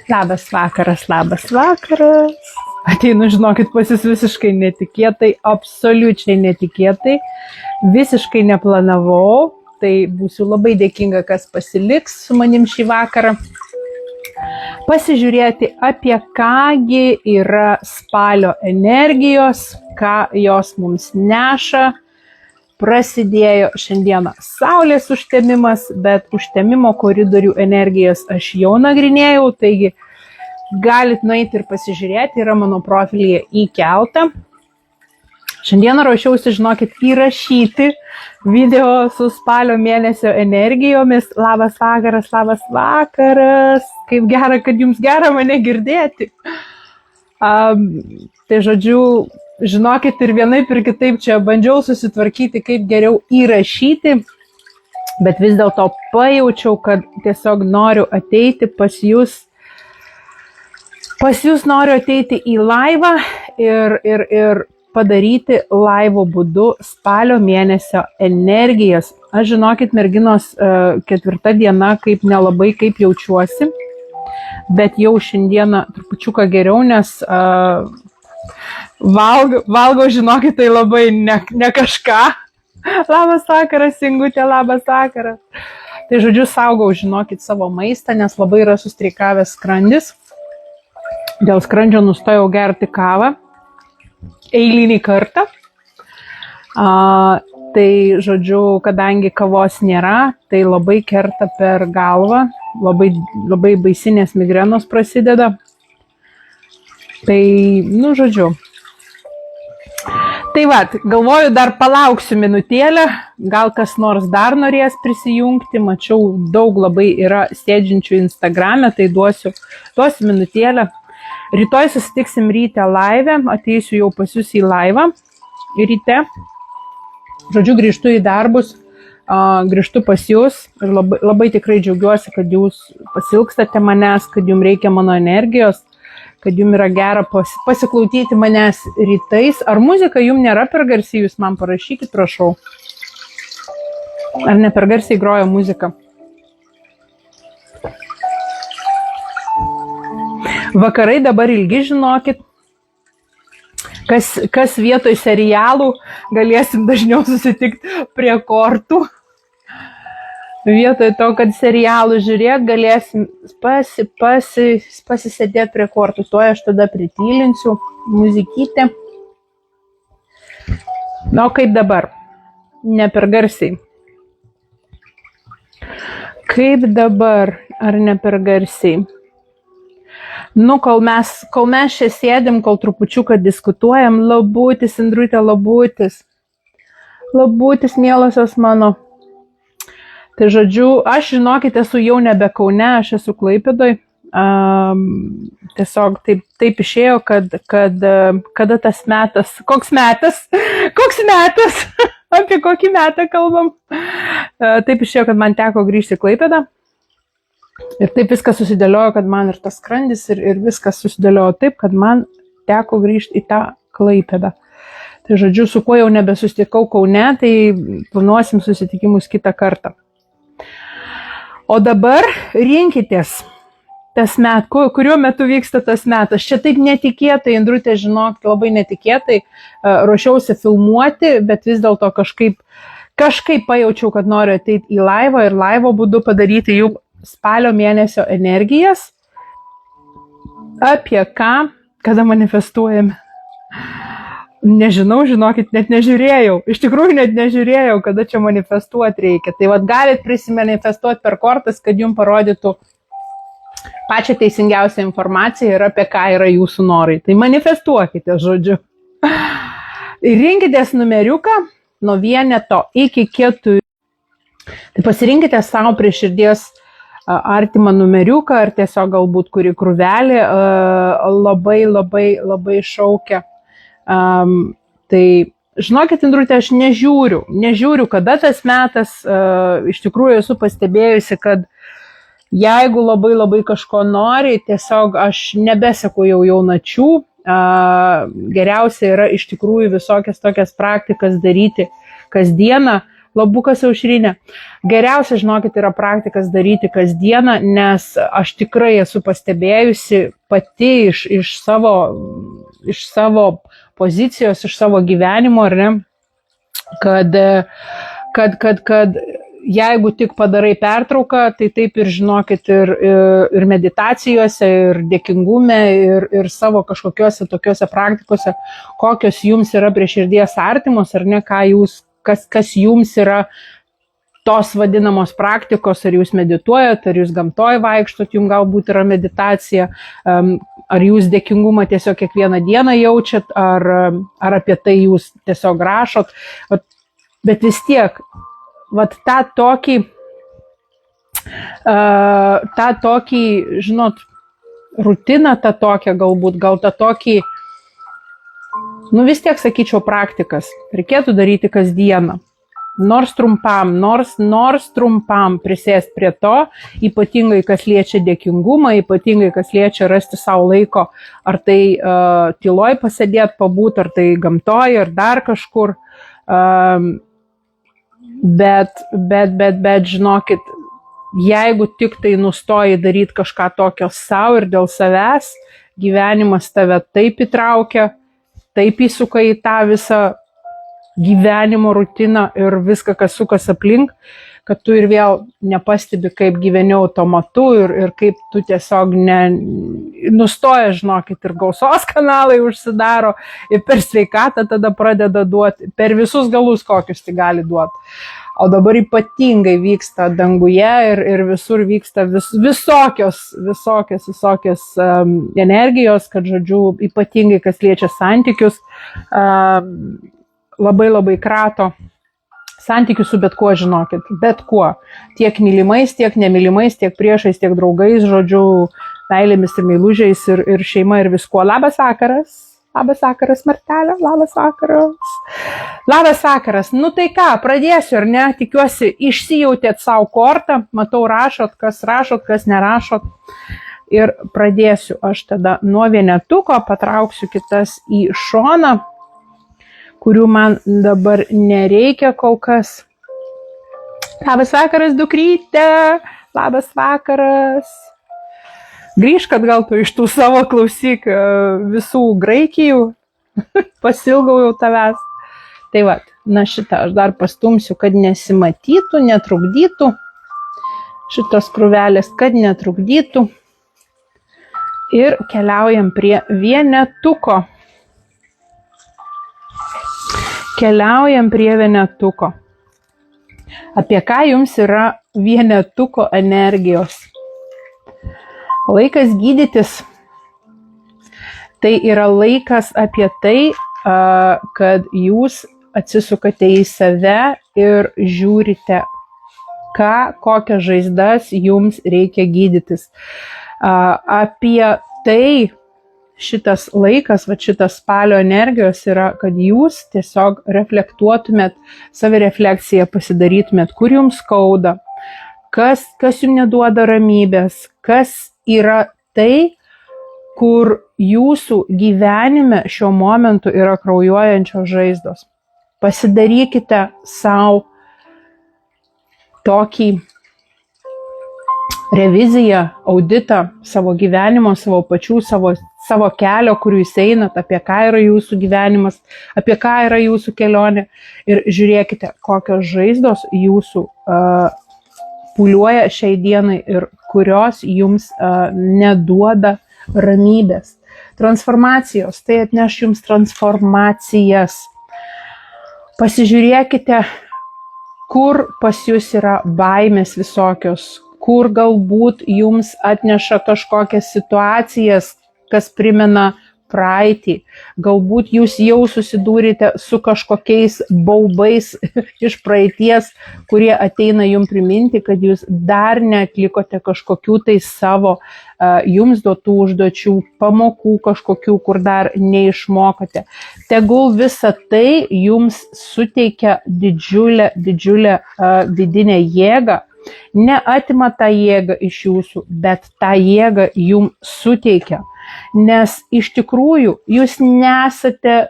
Labas vakaras, labas vakaras. Ateinu, žinokit, pas jūs visiškai netikėtai, absoliučiai netikėtai, visiškai neplanavau, tai būsiu labai dėkinga, kas pasiliks su manim šį vakarą. Pasižiūrėti, apie kągi yra spalio energijos, ką jos mums neša. Prasidėjo šiandieną saulės užtemimas, bet užtemimo koridorių energijas aš jau nagrinėjau, taigi galit nueiti ir pasižiūrėti, yra mano profilyje įkelta. Šiandieną ruošiausi, žinokit, įrašyti video su spalio mėnesio energijomis. Labas vakaras, kaip gera, kad jums gera mane girdėti. Tai žodžiu, žinokit, ir vienaip ir kitaip čia bandžiau susitvarkyti, kaip geriau įrašyti, bet vis dėlto pajaučiau, kad tiesiog noriu ateiti pas jūs noriu ateiti į laivą ir padaryti laivo būdu spalio mėnesio energijas. Aš, žinokit, merginos, 4 diena kaip nelabai kaip jaučiuosi, bet jau šiandieną trupučiuką geriau, nes valgau, žinokit, tai labai ne kažką. Labas vakaras, Ingutė, labas vakaras. Tai žodžiu, saugau, žinokit, savo maistą, nes labai yra sustreikavęs skrandis. Dėl skrandžio nustojau gerti kavą eilinį kartą. Tai žodžiu, kadangi kavos nėra, tai labai kerta per galvą, labai baisinės migrenos prasideda. Tai, žodžiu. Tai va, galvoju, dar palauksiu minutėlę, gal kas nors dar norės prisijungti, mačiau daug labai yra sėdžiančių Instagrame, tai duosiu minutėlę. Rytoj susitiksim ryte laive, ateisiu jau pas jūs į laivą ryte. Žodžiu, grįžtu į darbus, grįžtu pas jūs ir labai tikrai džiaugiuosi, kad jūs pasilgstate manęs, kad jums reikia mano energijos, kad jums yra gera pasiklausyti manęs rytais. Ar muzika jums nėra per garsiai, jūs man parašykit, prašau. Ar ne per garsiai groja muzika? Vakarai dabar ilgi, žinokit. Kas vietoj serialų, galėsim dažniau susitikti prie kortų. Vietoj to, kad serialų žiūrėt, galėsim pasisėdėti prie kortų. Tuoj aš tada pritylinsiu muzikytę. Na, kaip dabar? Ne per garsiai. Kaip dabar? Ar ne per garsiai? Kol mes čia sėdim, kol trupučiuką diskutuojam, labutis, Indrutė, labutis. Labutis, mielosios mano. Tai žodžiu, aš, žinokit, esu jau nebe Kaune, aš esu Klaipėdoj. Tiesiog taip išėjo, kada tas metas, koks metas, apie kokį metą kalbam. Taip išėjo, kad man teko grįžti į Klaipėdą. Ir taip viskas susidėliojo, kad man ir tas skrandis, ir viskas susidėliojo taip, kad man teko grįžti į tą Klaipėdą. Tai žodžiu, su kuo jau nebesusitikau Kaune, tai planuosim susitikimus kitą kartą. O dabar rinkitės tas metas, kuriuo metu vyksta tas metas. Čia taip netikėtai, Indrutė, žinok, labai netikėtai ruošiausi filmuoti, bet vis dėlto kažkaip pajaučiau, kad noriu ateiti į laivą ir laivo būdu padaryti jų spalio mėnesio energijas. Apie ką, kada manifestuojame. Nežinau, žinokit, net nežiūrėjau. Iš tikrųjų net nežiūrėjau, kada čia manifestuoti reikia. Tai vat galit prisimanifestuoti per kortas, kad jums parodytų pačią teisingiausią informaciją ir apie ką yra jūsų norai. Tai manifestuokite, žodžiu. Ir rinkitės numeriuką nuo 1 iki 4. Tai pasirinkite savo prie širdies artimą numeriuką, ar tiesiog galbūt kuri krūvelė labai šaukia. Tai žinokit, Indrute, aš nežiūriu, kada tas metas, iš tikrųjų esu pastebėjusi, kad jeigu labai kažko nori, tiesiog aš nebeseku jau jaunačių, geriausia yra iš tikrųjų visokias tokias praktikas daryti kasdieną. Labukas aušrinė. Geriausia, žinokit, yra praktikas daryti kasdieną, nes aš tikrai esu pastebėjusi pati iš savo pozicijos, iš savo gyvenimo, ar ne, kad jeigu tik padarai pertrauką, tai taip ir žinokit ir meditacijose, ir dėkingume, ir savo kažkokiuose tokiuose praktikose, kokios jums yra prie širdies artimos, ar ne, kas jums yra tos vadinamos praktikos, ar jūs medituojat, ar jūs gamtoj vaikštot, jums galbūt yra meditacija, ar jūs dėkingumą tiesiog kiekvieną dieną jaučiat, ar apie tai jūs tiesiog rašot, bet vis tiek, vat tą tokį, žinot, rutiną tą tokią galbūt, gal tą tokį, vis tiek sakyčiau praktikas, reikėtų daryti kasdieną. Nors trumpam prisėsti prie to, ypatingai kas liečia dėkingumą, ypatingai kas liečia rasti savo laiko, ar tai tyloj pasėdėti, pabūt, ar tai gamtoj, ar dar kažkur. Bet žinokit, jeigu tik tai nustoji daryti kažką tokio savo ir dėl savęs, gyvenimas tave taip įtraukia, taip įsuka į tą visą gyvenimo rutiną ir viską, kas sukas aplink, kad tu ir vėl nepastebi, kaip gyveni automatu ir kaip tu tiesiog nustoja, žinokit, ir gausos kanalai užsidaro, ir per sveikatą tada pradeda duoti, per visus galus, kokius tai gali duoti. O dabar ypatingai vyksta danguje ir visur vyksta visokios energijos, kad, žodžiu, ypatingai kas liečia santykius, labai krato santykius su bet kuo, žinokit, bet kuo. Tiek mylimais, tiek nemylimais, tiek priešais, tiek draugais, žodžiu, meilėmis ir meilužiais ir šeima ir viskuo. Labas vakaras. Labas vakaras, Martelė, labas vakaras. Labas vakaras. Nu tai ką, pradėsiu, ar ne? Tikiuosi, išsijautėt savo kortą, matau rašot, kas nerašot. Ir pradėsiu aš tada nuo vienetuko, patrauksiu kitas į šoną, kurių man dabar nereikia kol kas. Labas vakaras, dukrytė, labas vakaras. Grįžk atgal tu iš tų savo, klausyk, visų Graikijų, pasilgau jau tavęs. Tai va, šitą aš dar pastumsiu, kad nesimatytų, netrukdytų. Šitos krūvelės, kad netrukdytų. Ir keliaujam prie vienetuko. Apie ką jums yra vienetuko energijos? Laikas gydytis. Tai yra laikas apie tai, kad jūs atsisukate į save ir žiūrite, kokias žaizdas jums reikia gydytis. Apie tai šitas laikas, šitas spalio energijos yra, kad jūs tiesiog reflektuotumėt, savirefleksiją pasidarytumėt, kur jums skauda, kas jums neduoda ramybės, kas yra tai, kur jūsų gyvenime šiuo momentu yra kraujuojančios žaizdos. Pasidarykite savo tokį reviziją, auditą savo gyvenimo, savo pačių, savo kelio, kur jūs einat, apie ką yra jūsų gyvenimas, apie ką yra jūsų kelionė. Ir žiūrėkite, kokios žaizdos jūsų pūliuoja šiai dienai ir kurios jums neduoda ramybės. Transformacijos, tai atneš jums transformacijas. Pasižiūrėkite, kur pas jūs yra baimės visokios, kur galbūt jums atneša kažkokias situacijas, kas primena praeitį, galbūt jūs jau susidūrėte su kažkokiais baubais iš praeities, kurie ateina jums priminti, kad jūs dar neatlikote kažkokių tai savo jums duotų užduočių, pamokų kažkokių, kur dar neišmokote. Tegul visa tai jums suteikia didžiulę vidinę jėgą, neatima tą jėgą iš jūsų, bet tą jėgą jums suteikia. Nes iš tikrųjų jūs nesate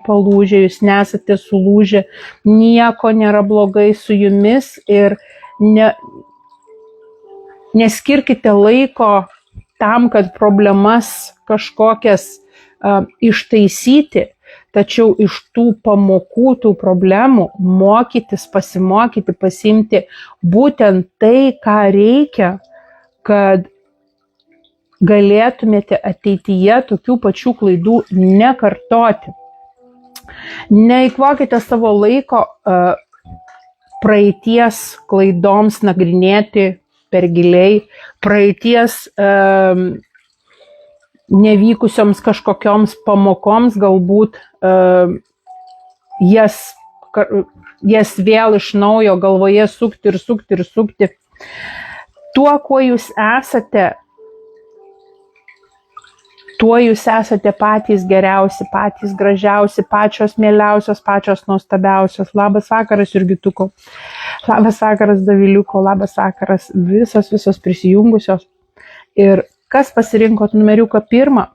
palūžę, jūs nesate sulūžę, nieko nėra blogai su jumis ir neskirkite laiko tam, kad problemas kažkokias ištaisyti, tačiau iš tų pamokų, tų problemų mokytis, pasimokyti, pasiimti būtent tai, ką reikia, kad galėtumėte ateityje tokių pačių klaidų nekartoti. Neįkvokite savo laiko praeities klaidoms nagrinėti per giliai, praeities nevykusioms kažkokioms pamokoms, galbūt jas vėl iš naujo galvoje sukti. Tuo, kuo jūs esate, tuo jūs esate patys geriausi, patys gražiausi, pačios mieliausios, pačios nuostabiausios. Labas vakaras, Jurgituko. Labas vakaras, Daviliuko. Labas vakaras, visos prisijungusios. Ir kas pasirinkot numeriuką 1?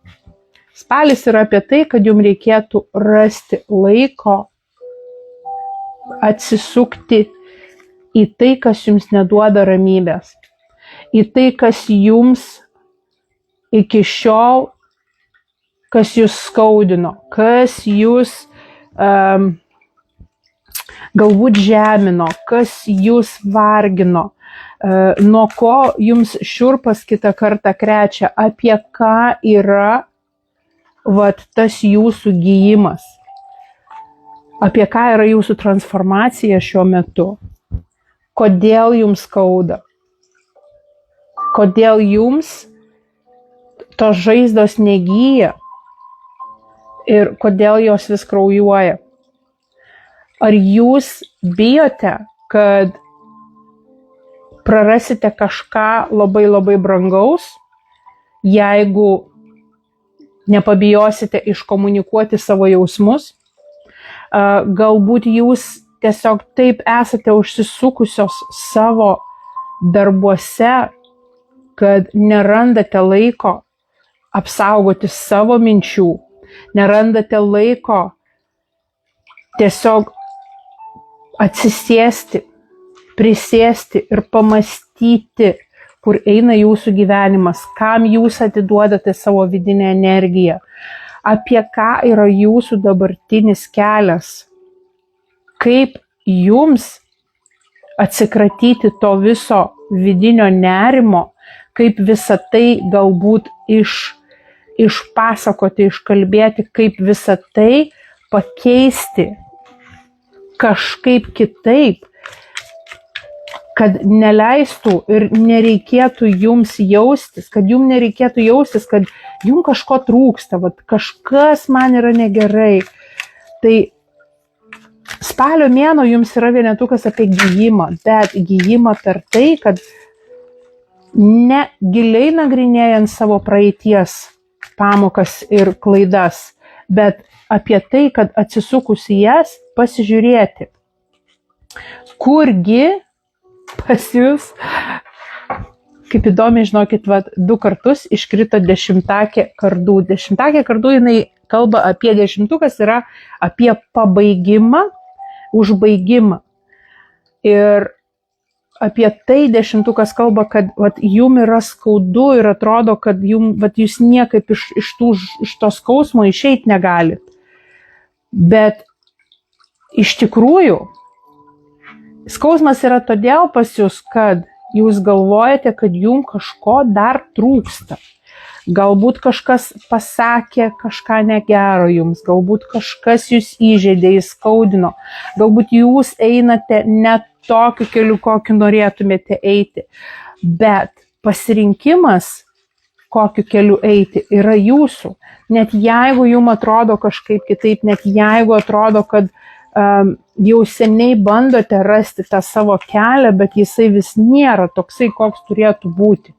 Spalis yra apie tai, kad jums reikėtų rasti laiko atsisukti į tai, kas jums neduoda ramybės. Į tai, kas jums iki šiol, kas jūs skaudino, kas jūs galbūt žemino, kas jūs vargino, nuo ko jums šiurpas kitą kartą krečia, apie ką yra tas jūsų gijimas, apie ką yra jūsų transformacija šiuo metu, kodėl jums skauda, kodėl jums tos žaizdos negyja ir kodėl jos vis kraujuoja. Ar jūs bijote, kad prarasite kažką labai brangaus, jeigu nepabijosite iškomunikuoti savo jausmus? Galbūt jūs tiesiog taip esate užsisukusios savo darbuose, kad nerandate laiko apsaugoti savo minčių, nerandate laiko tiesiog atsisėsti, prisėsti ir pamastyti, kur eina jūsų gyvenimas, kam jūs atiduodate savo vidinę energiją, apie ką yra jūsų dabartinis kelias, kaip jums atsikratyti to viso vidinio nerimo, kaip visą tai galbūt išpasakoti, iškalbėti, kaip visą tai pakeisti kažkaip kitaip, kad neleistų ir nereikėtų jums jaustis, kad jums kažko trūksta, kažkas man yra negerai. Tai spalio mėnuo jums yra vienetukas apie gijimą, bet gijimą per tai, kad ne giliai nagrinėjant savo praeities pamokas ir klaidas, bet apie tai, kad atsisukus į jas pasižiūrėti, kurgi pas jūs, kaip įdomiai, žinokit, 2 kartus iškrito 10-takė kardų. 10-takė kardų, jinai kalba apie 10-tukas, yra apie pabaigimą, užbaigimą. Ir apie tai 10-tukas kalba, kad jum yra skaudu ir atrodo, kad jūs niekaip iš to skausmo išeit negalit. Bet iš tikrųjų, skausmas yra todėl pas jūs, kad jūs galvojate, kad jums kažko dar trūksta. Galbūt kažkas pasakė kažką negero jums, galbūt kažkas jūs įžeidė, įskaudino, galbūt jūs einate ne tokiu keliu, kokiu norėtumėte eiti. Bet pasirinkimas kokiu keliu eiti, yra jūsų. Net jeigu jums atrodo kažkaip kitaip, net jeigu atrodo, kad jau seniai bandote rasti tą savo kelią, bet jisai vis nėra toksai, koks turėtų būti.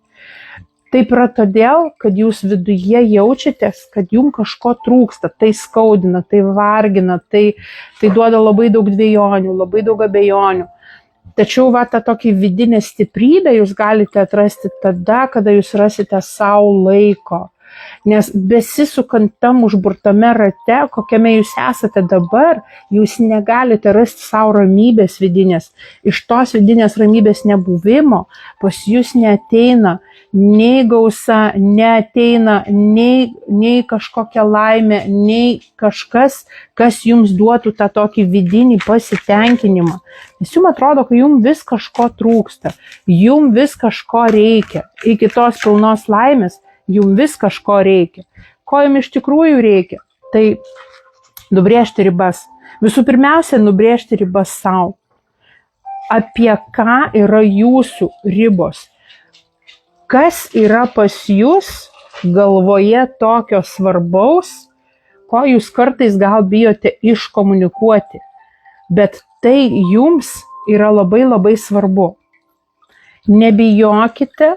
Taip yra todėl, kad jūs viduje jaučiatės, kad jums kažko trūksta, tai skaudina, tai vargina, tai duoda labai daug dvejonių, labai daug abejonių. Tačiau tą tokį vidinę stiprybę jūs galite atrasti tada, kada jūs rasite savo laiko. Nes besisukant tam užburtame rate, kokiame jūs esate dabar, jūs negalite rasti savo ramybės vidinės. Iš tos vidinės ramybės nebuvimo pas jūs neateina nei gausa, neateina nei kažkokia laimė, nei kažkas, kas jums duotų tą tokį vidinį pasitenkinimą. Nes jums atrodo, kad jums vis kažko trūksta, jums vis kažko reikia. Iki tos pilnos laimės jums vis kažko reikia. Ko jums iš tikrųjų reikia? Tai nubrėžti ribas. Visų pirmiausia, nubrėžti ribas savo. Apie ką yra jūsų ribos? Kas yra pas jūs galvoje tokio svarbaus, ko jūs kartais gal bijote iškomunikuoti, bet tai jums yra labai labai svarbu. Nebijokite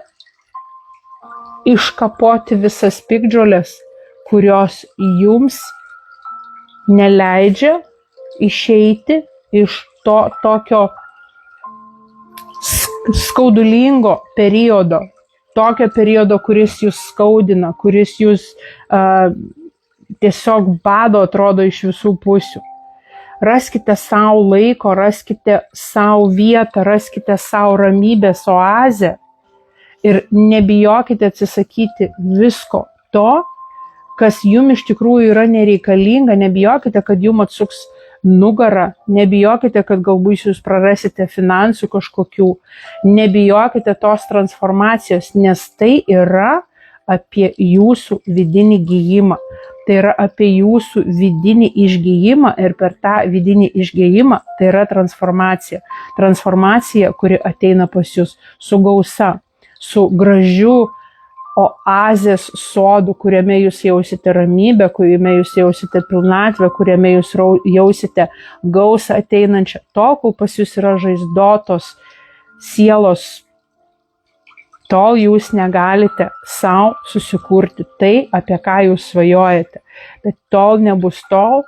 iškapoti visas piktžoles, kurios jums neleidžia išeiti iš to tokio skaudulingo periodo. Tokio periodo, kuris jūs skaudina, kuris jūs tiesiog bado, atrodo, iš visų pusių. Raskite savo laiko, raskite savo vietą, raskite savo ramybės oazę ir nebijokite atsisakyti visko to, kas jums iš tikrųjų yra nereikalinga, nebijokite, kad jums atsuks nugarą, nebijokite, kad galbūt jūs prarasite finansų kažkokių, nebijokite tos transformacijos, nes tai yra apie jūsų vidinį gijimą, tai yra apie jūsų vidinį išgijimą ir per tą vidinį išgijimą tai yra transformacija. Transformacija, kuri ateina pas jūs su gausa, su gražiu oazės sodu, kuriame jūs jausite ramybę, kuriame jūs jausite pilnatvę, kuriame jūs jausite gausą ateinančią. Tol, kol pas jūs yra žaizdotos sielos, tol jūs negalite savo susikurti tai, apie ką jūs svajojate. Bet tol nebus tol,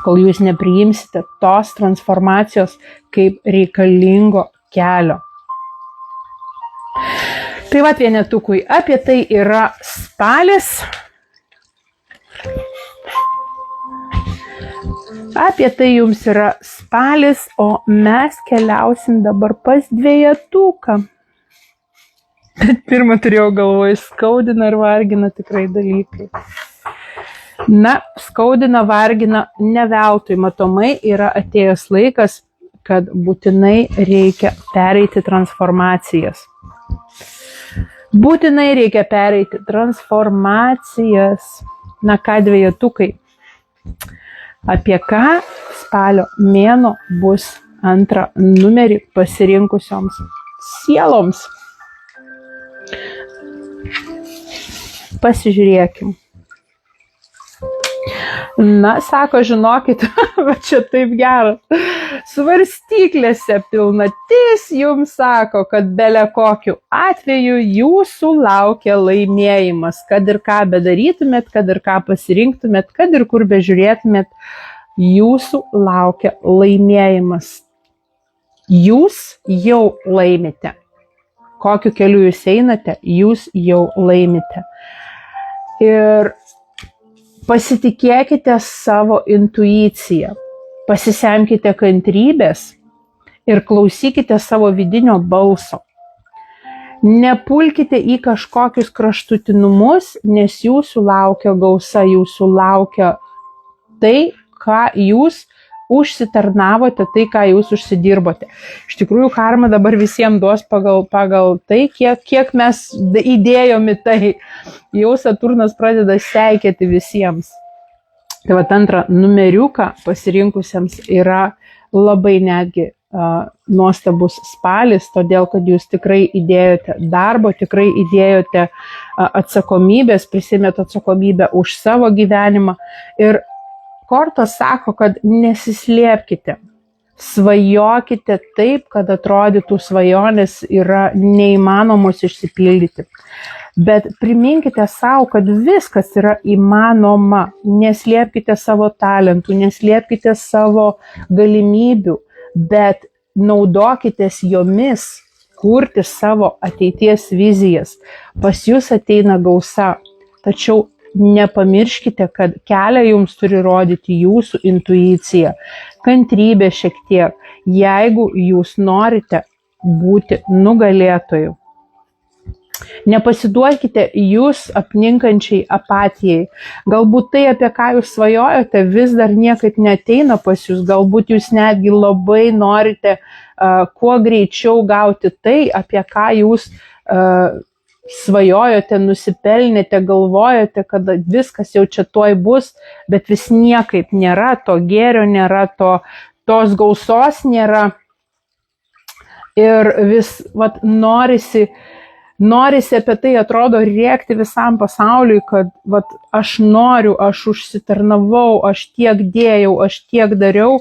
kol jūs nepriimsite tos transformacijos kaip reikalingo kelio. Tai vienetukui, apie tai yra spalis. Apie tai jums yra spalis, o mes keliausim dabar pas dvejetuką. Bet pirmą turėjau galvoje, skaudina ir vargina tikrai dalykai. Na, skaudina, vargina ne veltui, matomai yra atėjęs laikas, kad būtinai reikia pereiti transformacijas. Būtinai reikia pereiti transformacijas. Na ką, dvejetukai, apie ką spalio mėnuo bus antrą numerį pasirinkusioms sieloms. Pasižiūrėkim. Na, sako, žinokit, va čia taip geras. Svarstyklėse pilnatis jums sako, kad bele kokiu atveju jūsų laukia laimėjimas. Kad ir ką bedarytumėt, kad ir ką pasirinktumėt, kad ir kur bežiūrėtumėt, jūsų laukia laimėjimas. Jūs jau laimite. Kokiu keliu jūs einate, jūs jau laimite. Ir pasitikėkite savo intuiciją, pasisemkite kantrybės ir klausykite savo vidinio balso. Nepulkite į kažkokius kraštutinumus, nes jūsų laukia gausa, jūsų laukia tai, ką jūs užsitarnavote, tai, ką jūs užsidirbote. Iš tikrųjų, karma dabar visiems duos pagal tai, kiek mes įdėjom į tai. Jau Saturnas pradeda seikėti visiems. Tai antrą numeriuką pasirinkusiems yra labai netgi nuostabus spalis, todėl kad jūs tikrai įdėjote darbo, tikrai įdėjote atsakomybės, prisimėte atsakomybę už savo gyvenimą. Ir kortos sako, kad nesislėpkite, svajokite taip, kad atrodytų svajonės yra neįmanomos išsipildyti. Bet priminkite savo, kad viskas yra įmanoma. Neslėpkite savo talentų, neslėpkite savo galimybių, bet naudokitės jomis kurti savo ateities vizijas. Pas jūs ateina gausa, tačiau nepamirškite, kad kelią jums turi rodyti jūsų intuicija, kantrybė šiek tiek, jeigu jūs norite būti nugalėtoju. Nepasiduokite jūs apninkančiai apatijai. Galbūt tai, apie ką jūs svajojote, vis dar niekaip neateina pas jūs. Galbūt jūs netgi labai norite kuo greičiau gauti tai, apie ką jūs svajojote, nusipelnėte, galvojate, kad viskas jau čia tuoj bus, bet vis niekaip nėra, to gėrio nėra, tos gausos nėra. Ir vis norisi apie tai, atrodo, rėkti visam pasauliui, kad aš noriu, aš užsitarnavau, aš tiek dėjau, aš tiek dariau,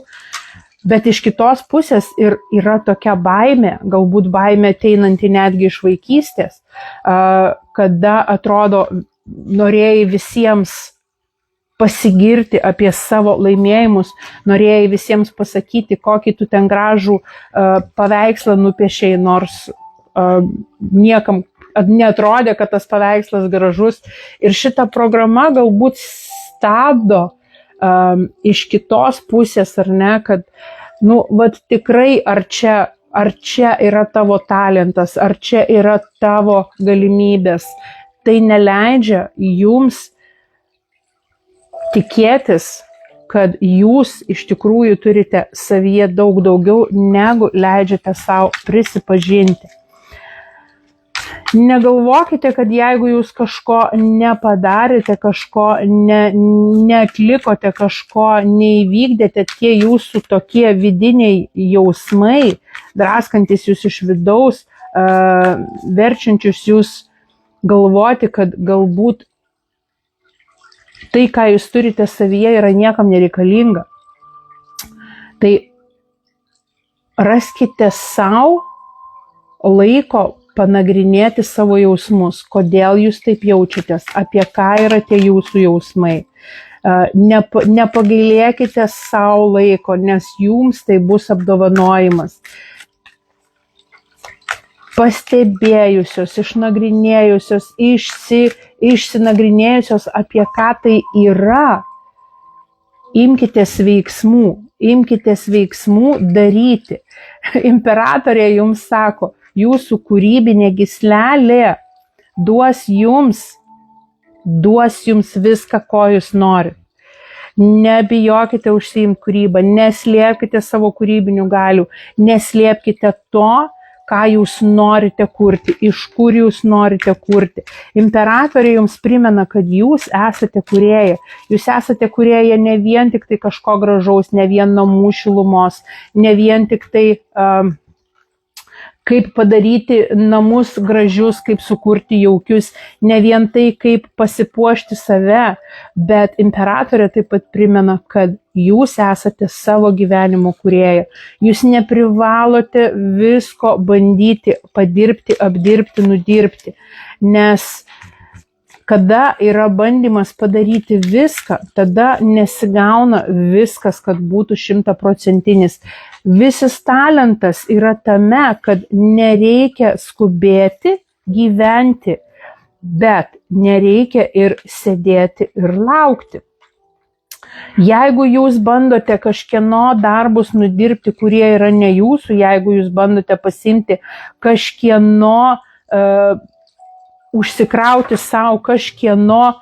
bet iš kitos pusės ir yra tokia baimė, galbūt baimė ateinanti netgi iš vaikystės, kada atrodo norėjai visiems pasigirti apie savo laimėjimus, norėjai visiems pasakyti, kokį tu ten gražų paveikslą nupiešiai, nors niekam neatrodė, kad tas paveikslas gražus. Ir šita programa galbūt stabdo iš kitos pusės, ar ne, kad, tikrai, ar čia yra tavo talentas, ar čia yra tavo galimybės. Tai neleidžia jums tikėtis, kad jūs iš tikrųjų turite savyje daug daugiau, negu leidžiate savo prisipažinti. Negalvokite, kad jeigu jūs kažko nepadarėte, kažko neatlikote, kažko neįvykdėte, tie jūsų tokie vidiniai jausmai, draskantis jūs iš vidaus, verčiančius jūs galvoti, kad galbūt tai, ką jūs turite savyje, yra niekam nereikalinga. Tai raskite savo laiko panagrinėti savo jausmus, kodėl jūs taip jaučiatės, apie ką yra tie jūsų jausmai. Nepagailėkite savo laiko, nes jums tai bus apdovanojimas. Pastebėjusios, išnagrinėjusios, išsinagrinėjusios, apie ką tai yra, imkitės veiksmų daryti. Imperatorė jums sako, jūsų kūrybinė gyslelė duos jums viską, ko jūs norite. Nebijokite užsiimti kūrybą, neslėpkite savo kūrybinių galių, neslėpkite to, ką jūs norite kurti, iš kur jūs norite kurti. Imperatorė jums primena, kad jūs esate kūrėja. Jūs esate kūrėja ne vien tik tai kažko gražaus, ne vien namų šilumos, ne vien tik tai kaip padaryti namus gražius, kaip sukurti jaukius, ne vien tai, kaip pasipuošti save, bet imperatorė taip pat primena, kad jūs esate savo gyvenimo kūrėja. Jūs neprivalote visko bandyti, padirbti, apdirbti, nudirbti, nes kada yra bandymas padaryti viską, tada nesigauna viskas, kad būtų 100%. Visas talentas yra tame, kad nereikia skubėti gyventi, bet nereikia ir sėdėti ir laukti. Jeigu jūs bandote kažkieno darbus nudirbti, kurie yra ne jūsų, jeigu jūs bandote pasimti kažkieno užsikrauti savo kažkieno,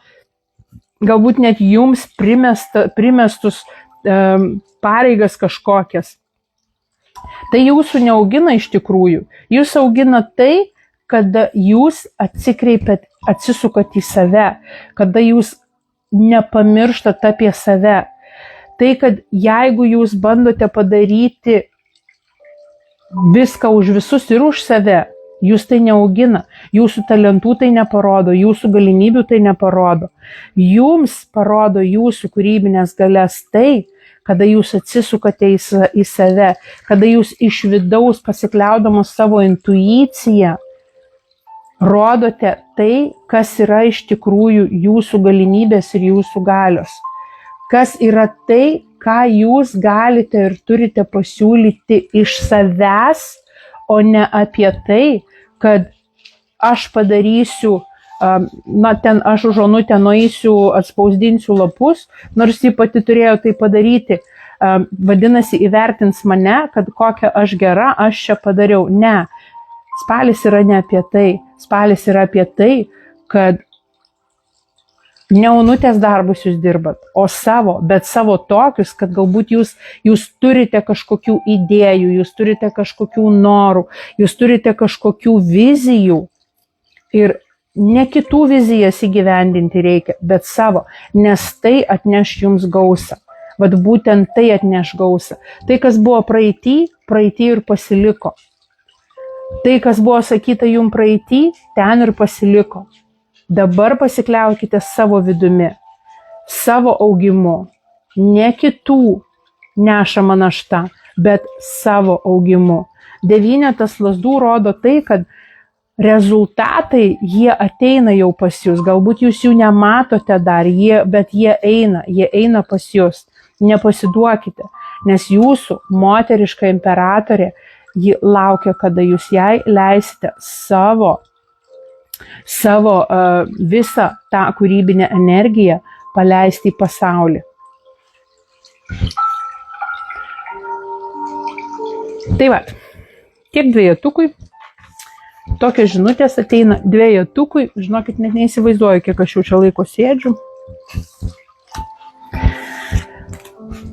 galbūt net jums primestus pareigas kažkokias. Tai jūsų neaugina iš tikrųjų. Jūs augina tai, kada jūs atsikreipiat, atsisukat į save, kada jūs nepamirštat apie save. Tai, kad jeigu jūs bandote padaryti viską už visus ir už save. Jūs tai neaugina, jūsų talentų tai neparodo, jūsų galimybių tai neparodo. Jums parodo jūsų kūrybinės galias tai, kada jūs atsisukate į save, kada jūs iš vidaus pasikliaudamos savo intuiciją rodote tai, kas yra iš tikrųjų jūsų galimybės ir jūsų galios. Kas yra tai, ką jūs galite ir turite pasiūlyti iš savęs, o ne apie tai, kad aš padarysiu, ten aš už Onutę nueisiu, atspausdinsiu lapus, nors ji pati turėjo tai padaryti. Vadinasi, įvertins mane, kad kokia aš gera, aš čia padariau. Ne, spalis yra ne apie tai. Spalis yra apie tai, kad ne Onutės darbus jūs dirbat, o savo, bet savo tokius, kad galbūt jūs turite kažkokių idėjų, jūs turite kažkokių norų, jūs turite kažkokių vizijų ir ne kitų vizijas įgyvendinti reikia, bet savo, nes tai atneš jums gausą. Vat būtent tai atneš gausą. Tai, kas buvo praeity ir pasiliko. Tai, kas buvo sakyta jums praeity, ten ir pasiliko. Dabar pasikliaukite savo vidumi, savo augimu, ne kitų nešama našta, bet savo augimu. 9 lazdų rodo tai, kad rezultatai, jie ateina jau pas jūs. Galbūt jūs jų nematote dar, bet jie eina pas jūs. Nepasiduokite, nes jūsų moteriška imperatorė, ji laukia, kada jūs jai leisite savo visą tą kūrybinę energiją paleisti į pasaulį. Tai va, tiek 2-tukui. Tokios žinutės ateina 2-tukui. Žinokit, net neįsivaizduoju, kiek aš jau čia laiko sėdžiu.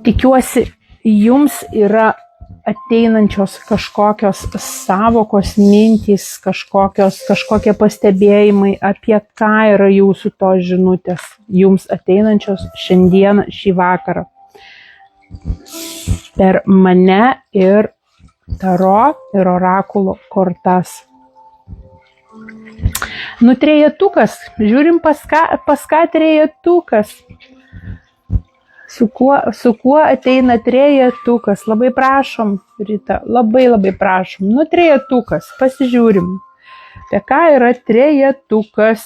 Tikiuosi, jums yra ateinančios kažkokios savokos mintys, kažkokie pastebėjimai, apie ką yra jūsų tos žinutės, jums ateinančios šiandieną, šį vakarą. Per mane ir taro ir orakulo kortas. 3-tukas, žiūrim pas ką 3-tukas. Su kuo ateina 3-tukas? Labai prašom, Rita, labai prašom. 3-tukas, pasižiūrim. Apie ką yra 3-tukas?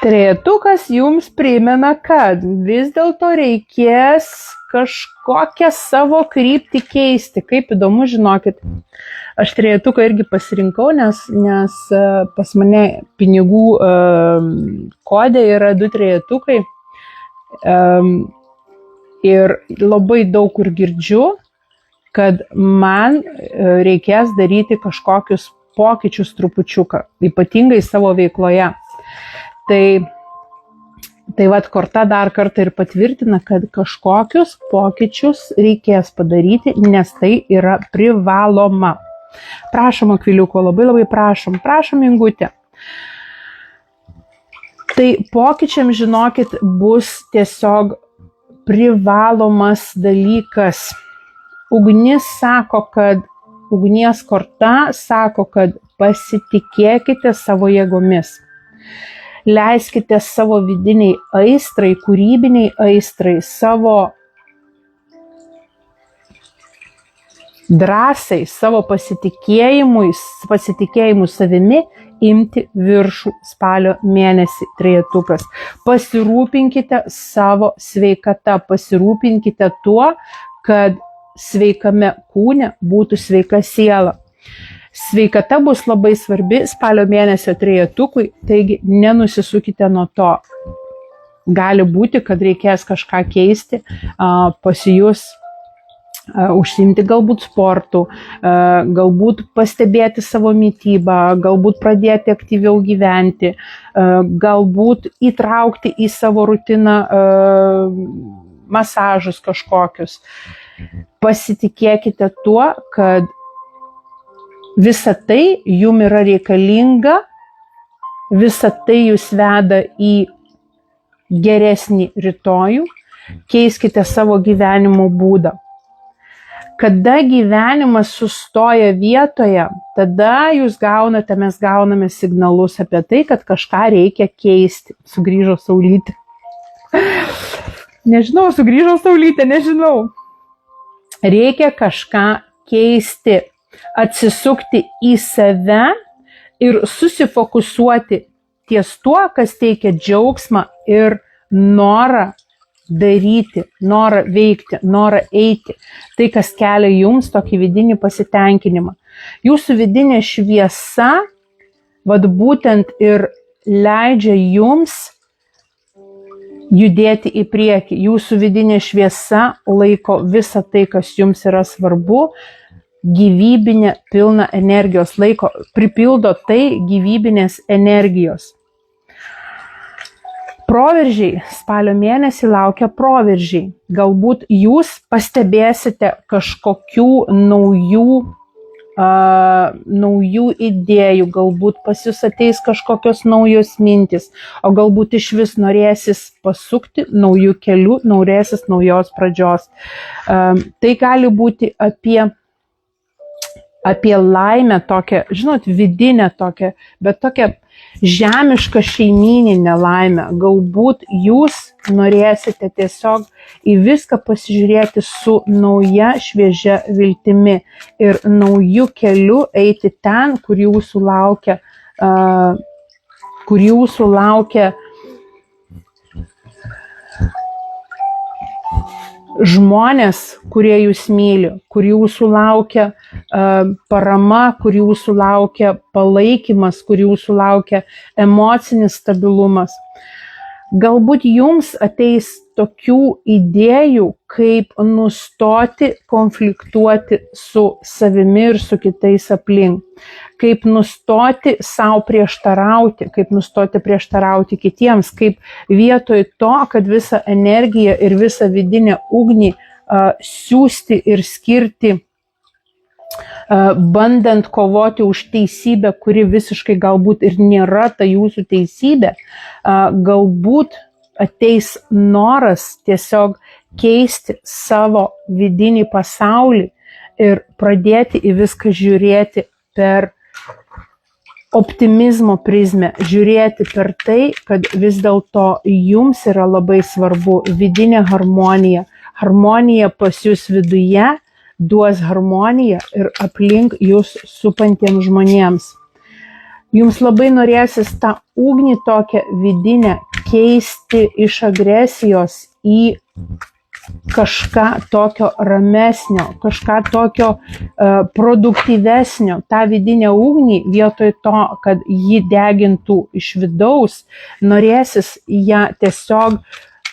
3-tukas jums primena, kad vis dėlto reikės kažkokią savo kryptį keisti. Kaip įdomu, žinokit. Aš 3-tuką irgi pasirinkau, nes pas mane pinigų kodė yra 2 3-tukai. Ir labai daug kur girdžiu, kad man reikės daryti kažkokius pokyčius trupučiuką, ypatingai savo veikloje. Tai vat korta dar kartą ir patvirtina, kad kažkokius pokyčius reikės padaryti, nes tai yra privaloma. Prašom, Akviliuko, labai prašom. Prašom, Ingutė. Tai pokyčiam, žinokit, bus tiesiog privalomas dalykas. Ugnies korta sako, kad pasitikėkite savo jėgomis. Leiskite savo vidiniai aistrai, kūrybiniai aistrai, savo drąsai, savo pasitikėjimu savimi imti viršų spalio mėnesį 3-tukas. Pasirūpinkite savo sveikata, pasirūpinkite tuo, kad sveikame kūne būtų sveika siela. Sveikata bus labai svarbi spalio mėnesio 3-tukui, taigi nenusisukite nuo to. Gali būti, kad reikės kažką keisti, pasijus užsiimti galbūt sportu, galbūt pastebėti savo mitybą, galbūt pradėti aktyviau gyventi, galbūt įtraukti į savo rutiną masažus kažkokius. Pasitikėkite tuo, kad visa tai jum yra reikalinga, visa tai jūs veda į geresnį rytojų, keiskite savo gyvenimo būdą. Kada gyvenimas sustoja vietoje, tada mes gauname signalus apie tai, kad kažką reikia keisti. Sugrįžo Saulytė. Nežinau. Reikia kažką keisti, atsisukti į save ir susifokusuoti ties tuo, kas teikia džiaugsmą ir norą daryti, norą veikti, norą eiti. Tai, kas kelia jums tokį vidinį pasitenkinimą. Jūsų vidinė šviesa, būtent ir leidžia jums judėti į priekį. Jūsų vidinė šviesa laiko visą tai, kas jums yra svarbu, gyvybinė pilna energijos, pripildo tai gyvybinės energijos. Proveržiai, spalio mėnesį laukia proveržiai. Galbūt jūs pastebėsite kažkokių naujų idėjų, galbūt pas jūs ateis kažkokios naujos mintis, o galbūt iš vis norėsis pasukti naujų kelių, norėsis naujos pradžios. Tai gali būti apie laimę tokią, vidinę tokią, bet tokią žemišką šeimyninę laimę. Galbūt jūs norėsite tiesiog į viską pasižiūrėti su nauja šviežia viltimi ir naujų kelių eiti ten, kur jūsų laukia žmonės, kurie jūs myli, kur jūsų laukia parama, kur jūsų laukia palaikymas, kur jūsų laukia emocinis stabilumas. Galbūt jums ateis tokių idėjų, kaip nustoti konfliktuoti su savimi ir su kitais aplink, kaip nustoti savo prieštarauti, kaip nustoti prieštarauti kitiems, kaip vietoj to, kad visą energiją ir visą vidinę ugnį siūsti ir skirti, bandant kovoti už teisybę, kuri visiškai galbūt ir nėra ta jūsų teisybė, galbūt ateis noras tiesiog keisti savo vidinį pasaulį ir pradėti į viską žiūrėti per optimizmo prizmę, žiūrėti per tai, kad vis dėlto jums yra labai svarbu vidinė harmonija. Harmonija pas jūs viduje duos harmoniją ir aplink jūs supantiems žmonėms. Jums labai norėsis tą ugnį tokią vidinę keisti iš agresijos į kažką tokio ramesnio, kažką tokio produktyvesnio. Ta vidinė ugnį vietoj to, kad ji degintų iš vidaus, norėsis ją tiesiog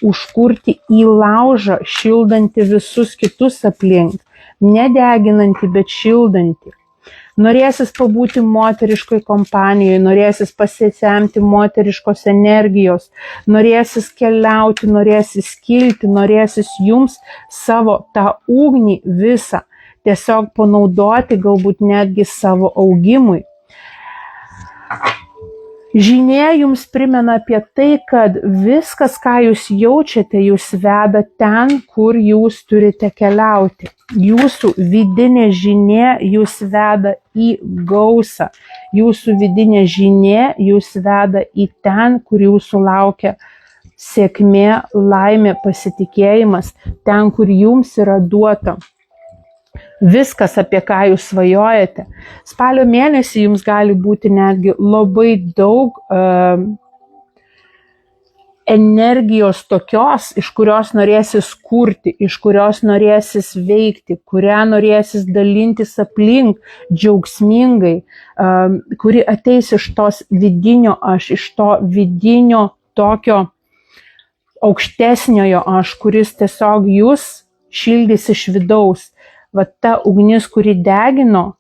užkurti į laužą, šildanti visus kitus aplink. Nedeginanti, bet šildanti. Norėsis pabūti moteriškoj kompanijoje, norėsis pasisemti moteriškos energijos, norėsis keliauti, norėsis kilti, norėsis jums savo tą ugnį visą tiesiog panaudoti, galbūt netgi savo augimui. Žinia jums primena apie tai, kad viskas, ką jūs jaučiate, jūs veda ten, kur jūs turite keliauti. Jūsų vidinė žinia jūs veda į gausą. Jūsų vidinė žinia jūs veda į ten, kur jūsų laukia sėkmė, laimė, pasitikėjimas, ten, kur jums yra duota. Viskas, apie ką jūs svajojate. Spalio mėnesį jums gali būti netgi labai daug energijos tokios, iš kurios norėsis kurti, iš kurios norėsis veikti, kurią norėsis dalintis aplink džiaugsmingai, kuri ateis iš tos vidinio aš, iš to vidinio tokio aukštesniojo aš, kuris tiesiog jūs šildys iš vidaus. Va ta ugnis, kuri degino,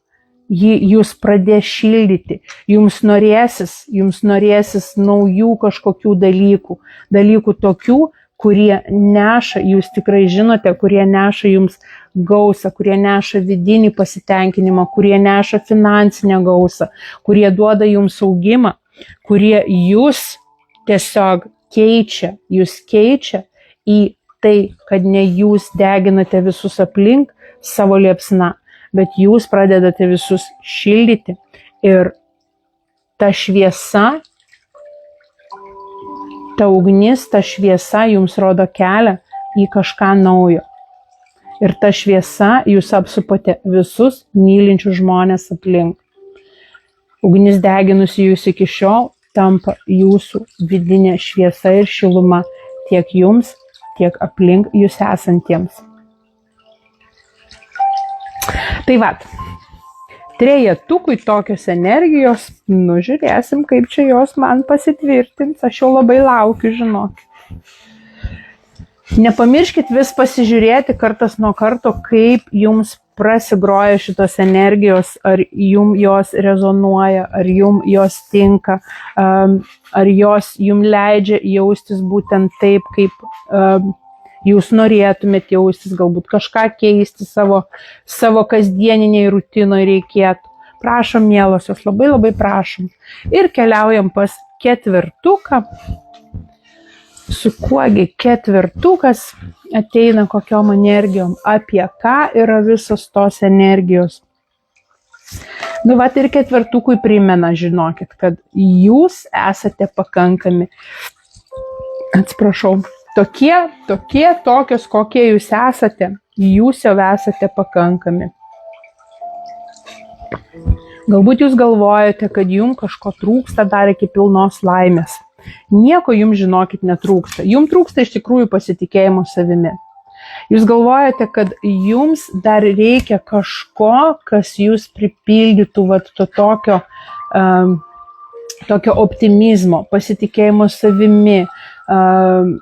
ji jūs pradės šildyti. Jums norėsis naujų kažkokių dalykų tokių, kurie neša, jūs tikrai žinote, kurie neša jums gausą, kurie neša vidinį pasitenkinimą, kurie neša finansinę gausą, kurie duoda jums augimą, kurie jūs tiesiog keičia į tai, kad ne jūs deginate visus aplink savo liepsna, bet jūs pradedate visus šildyti ir ta šviesa, ta ugnis, ta šviesa jums rodo kelią į kažką naujo. Ir ta šviesa jūs apsupate visus mylinčius žmonės aplink. Ugnis deginusi jūs iki šiol tampa jūsų vidinė šviesa ir šiluma tiek jums, tiek aplink jūs esantiems. Tai vat, trejetukui tokios energijos, žiūrėsim, kaip čia jos man pasitvirtins, aš jau labai laukiu, žinok. Nepamirškit vis pasižiūrėti kartas nuo karto, kaip jums prasigroja šitos energijos, ar jums jos rezonuoja, ar jums jos tinka, ar jos jums leidžia jaustis būtent taip, kaip jūs norėtumėt jaustis, galbūt kažką keisti savo kasdieniniai rutinoj reikėtų. Prašom, mielosios, labai labai prašom. Ir keliaujam pas ketvirtuką. Su kuogi ketvirtukas ateina kokiom energijom, apie ką yra visos tos energijos. Vat ir ketvirtukui primena, žinokit, kad jūs esate pakankami, tokios, kokie jūs esate, jūs jau esate pakankami. Galbūt jūs galvojate, kad jums kažko trūksta dar iki pilnos laimės. Nieko jums, žinokit, netrūksta. Jums trūksta iš tikrųjų pasitikėjimo savimi. Jūs galvojate, kad jums dar reikia kažko, kas jūs pripildytų tokio optimizmo, pasitikėjimo savimi,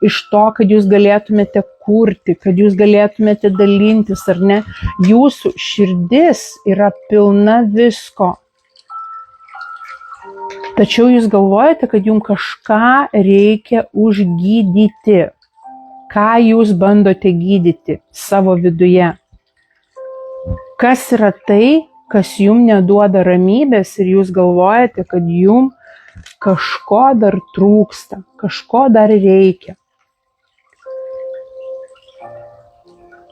iš to, kad jūs galėtumėte kurti, kad jūs galėtumėte dalintis, ar ne. Jūsų širdis yra pilna visko. Tačiau jūs galvojate, kad jums kažką reikia užgydyti. Ką jūs bandote gydyti savo viduje? Kas yra tai, kas jums neduoda ramybės ir jūs galvojate, kad jums kažko dar trūksta, kažko dar reikia?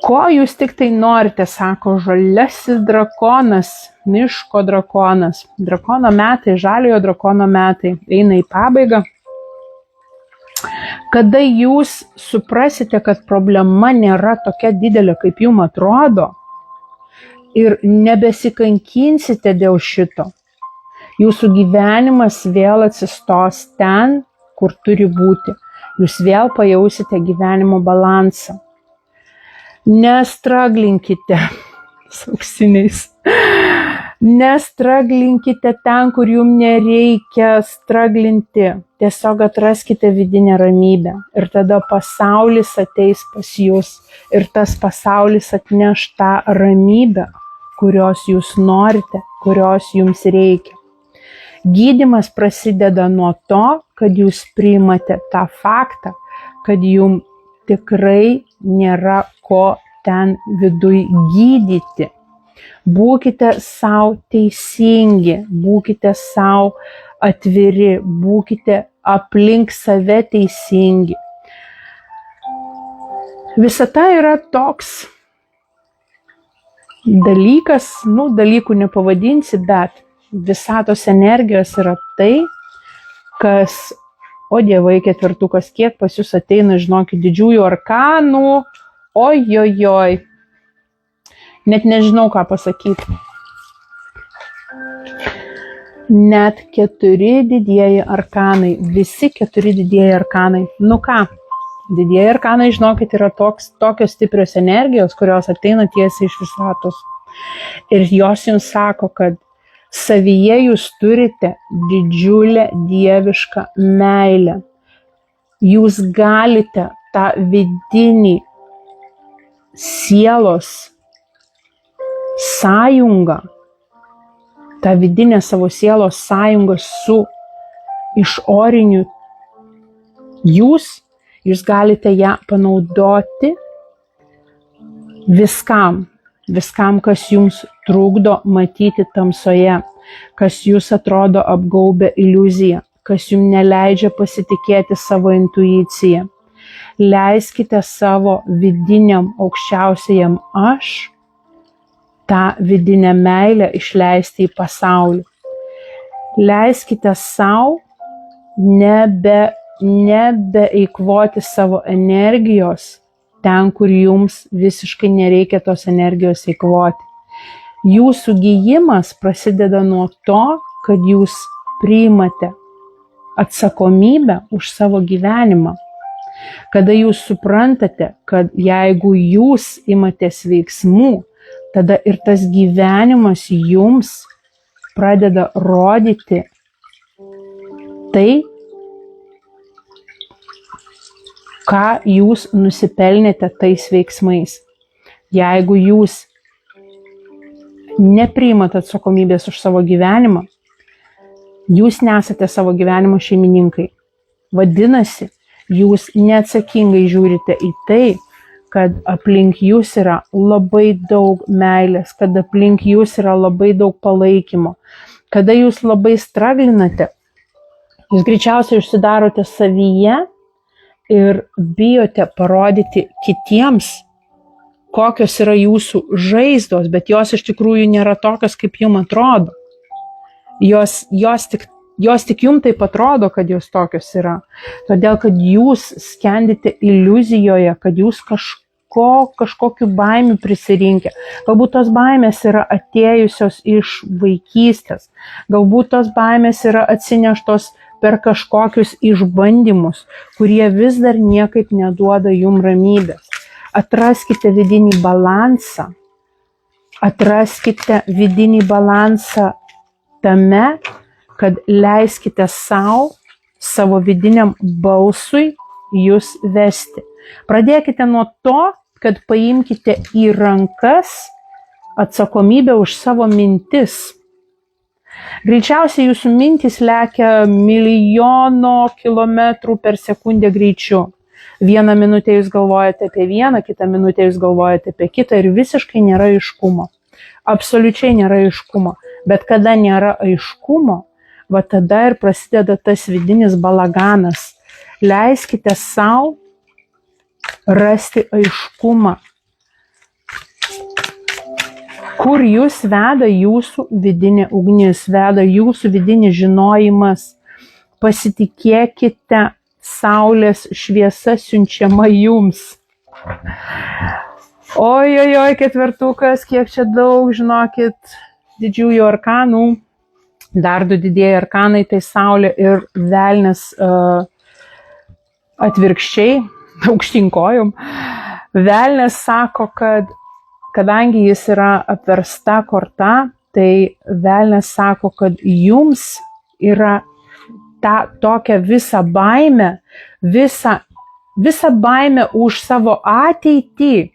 Ko jūs tik tai norite, sako žaliasis drakonas, miško drakonas. Drakono metai, žaliojo drakono metai eina į pabaigą. Kada jūs suprasite, kad problema nėra tokia didelė, kaip jums atrodo, ir nebesikankinsite dėl šito, jūsų gyvenimas vėl atsistos ten, kur turi būti. Jūs vėl pajausite gyvenimo balansą. Nestraglinkite su auksiniais. Nestraglinkite ten, kur jums nereikia straglinti. Tiesiog atraskite vidinę ramybę. Ir tada pasaulis ateis pas jūs. Ir tas pasaulis atneš tą ramybę, kurios jūs norite, kurios jums reikia. Gydymas prasideda nuo to, kad jūs priimate tą faktą, kad jums tikrai nėra ko ten viduj gydyti. Būkite savo teisingi, būkite savo atviri, būkite aplink save teisingi. Visata yra toks dalykas, dalykų nepavadinsi, bet visatos energijos yra tai, kas, o dievai, ketvirtukas, kiek pas jūs ateina, žinokit, didžiųjų arkanų, ojojoj, net nežinau, ką pasakyti. Net 4 didieji arkanai, visi 4 didieji arkanai. Ką, didieji arkanai, žinokit, yra tokios stiprios energijos, kurios ateina tiesiai iš visatos. Ir jos jums sako, kad savyje jūs turite didžiulę dievišką meilę. Jūs galite tą vidinį sielos sąjungą, tą vidinę savo sielos sąjungą su išoriniu jūs galite ją panaudoti viskam, kas jums trukdo matyti tamsoje, kas jūs atrodo apgaubia iliuziją, kas jums neleidžia pasitikėti savo intuiciją. Leiskite savo vidiniam aukščiausiajam aš tą vidinę meilę išleisti į pasaulį. Leiskite savo nebeeikvoti savo energijos ten, kur jums visiškai nereikia tos energijos eikvoti. Jūsų gijimas prasideda nuo to, kad jūs priimate atsakomybę už savo gyvenimą. Kada jūs suprantate, kad jeigu jūs imatės veiksmų, tada ir tas gyvenimas jums pradeda rodyti tai, ką jūs nusipelnėte tais veiksmais. Jeigu jūs nepriimat atsakomybės už savo gyvenimą, jūs nesate savo gyvenimo šeimininkai. Vadinasi, jūs neatsakingai žiūrite į tai, kad aplink jūs yra labai daug meilės, kad aplink jūs yra labai daug palaikymo. Kada jūs labai straglinate, jūs greičiausiai užsidarote savyje ir bijote parodyti kitiems, kokios yra jūsų žaizdos, bet jos iš tikrųjų nėra tokios, kaip jums atrodo. Jos tik jums taip atrodo, kad jos tokios yra. Todėl, kad jūs skendite iliuzijoje, kad jūs kažkokiu baimiu prisirinkę. Galbūt tos baimės yra atėjusios iš vaikystės. Galbūt tos baimės yra atsineštos per kažkokius išbandymus, kurie vis dar niekaip neduoda jums ramybės. Atraskite vidinį balansą. Atraskite vidinį balansą tame, kad leiskite savo vidiniam balsui jūs vesti. Pradėkite nuo to, kad paimkite į rankas atsakomybę už savo mintis. Greičiausiai jūsų mintys lekia milijono kilometrų per sekundę greičiu. Vieną minutę jūs galvojate apie vieną, kitą minutę jūs galvojate apie kitą ir visiškai nėra aiškumo. Absoliučiai nėra aiškumo. Bet kada nėra aiškumo, va tada ir prasideda tas vidinis balaganas. Leiskite savo rasti aiškumą. Kur jūs veda jūsų vidinė ugnis, veda jūsų vidinis žinojimas. Pasitikėkite saulės šviesa siunčiama jums. Oi, ketvertukas, kiek čia daug, žinokit, didžiųjų arkanų. Dar du didieji arkanai, tai saulė ir velnias atvirkščiai, aukštinkojom. Velnias sako, kad kadangi jis yra apversta korta, tai velnias sako, kad jums yra tokia visa baimė, visa baimė už savo ateitį.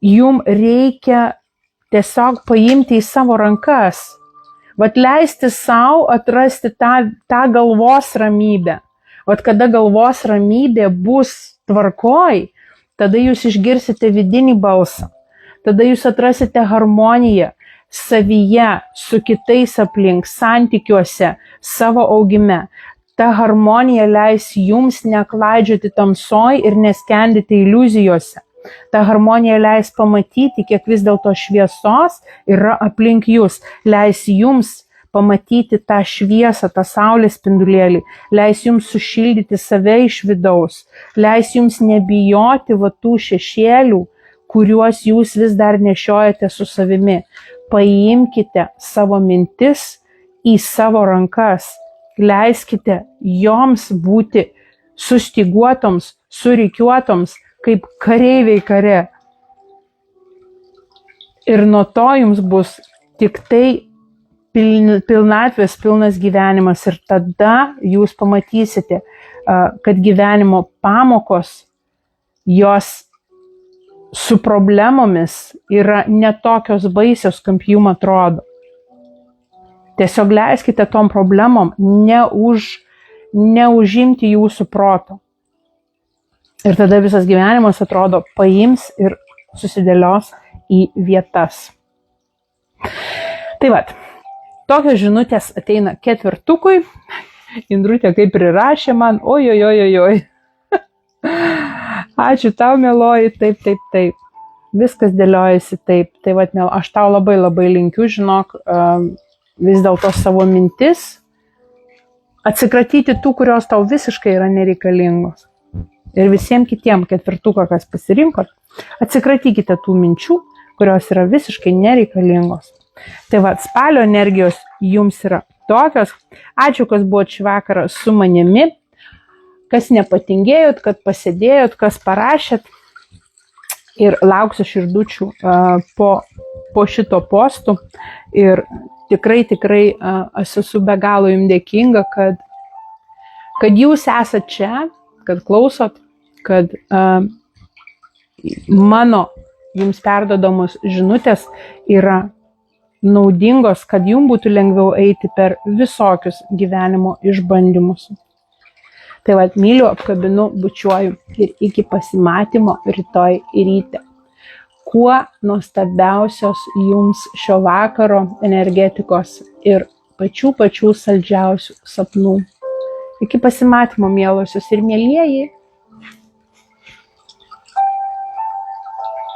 Jums reikia tiesiog paimti į savo rankas. Vat leisti savo atrasti tą galvos ramybę. Vat kada galvos ramybė bus tvarkoj, tada jūs išgirsite vidinį balsą. Tada jūs atrasite harmoniją savyje, su kitais aplink, santykiuose, savo augime. Ta harmonija leis jums neklaidžioti tamsoj ir neskendyti iliuzijose. Ta harmonija leis pamatyti, kiek vis dėlto šviesos yra aplink jūs. Leis jums pamatyti tą šviesą, tą saulės spindulėlį. Leis jums sušildyti save iš vidaus. Leis jums nebijoti va tų šešėlių, kuriuos jūs vis dar nešiojate su savimi. Paimkite savo mintis į savo rankas. Leiskite joms būti sustyguotoms, surikiuotoms, kaip kareiviai kare. Ir nuo to jums bus tik tai pilnatvės, pilnas gyvenimas. Ir tada jūs pamatysite, kad gyvenimo pamokos, jos su problemomis yra netokios baisios, kaip jums atrodo. Tiesiog leiskite tom problemom neužimti jūsų proto. Ir tada visas gyvenimas atrodo paims ir susidėlios į vietas. Tai vat, tokios žinutės ateina ketvirtukui. Indrutė kaip prirašė man, oi. Ačiū tau, mieloji, taip. viskas dėliojasi taip. Tai vat, mėl, aš tau labai labai linkiu, žinok, vis dėlto savo mintis, atsikratyti tų, kurios tau visiškai yra nereikalingos. Ir visiems kitiem ketvirtuką, kas pasirinkot, atsikratykite tų minčių, kurios yra visiškai nereikalingos. Tai va, spalio energijos jums yra tokios. Ačiū, kas buvo šį vakarą su manimi, kas nepatingėjot, kad pasėdėjot, kas parašėt. Ir lauksiu širdučių po šito postų. Ir tikrai aš esu be galo jums dėkinga, kad jūs esat čia, kad klausot, kad mano jums perdodamos žinutės yra naudingos, kad jums būtų lengviau eiti per visokius gyvenimo išbandymus. Tai va, myliu, apkabinu, bučiuoju ir iki pasimatymo rytoj ryte. Kuo nuostabiausios jums šio vakaro energetikos ir pačių saldžiausių sapnų. Iki pasimatymo, mielosios ir mielieji.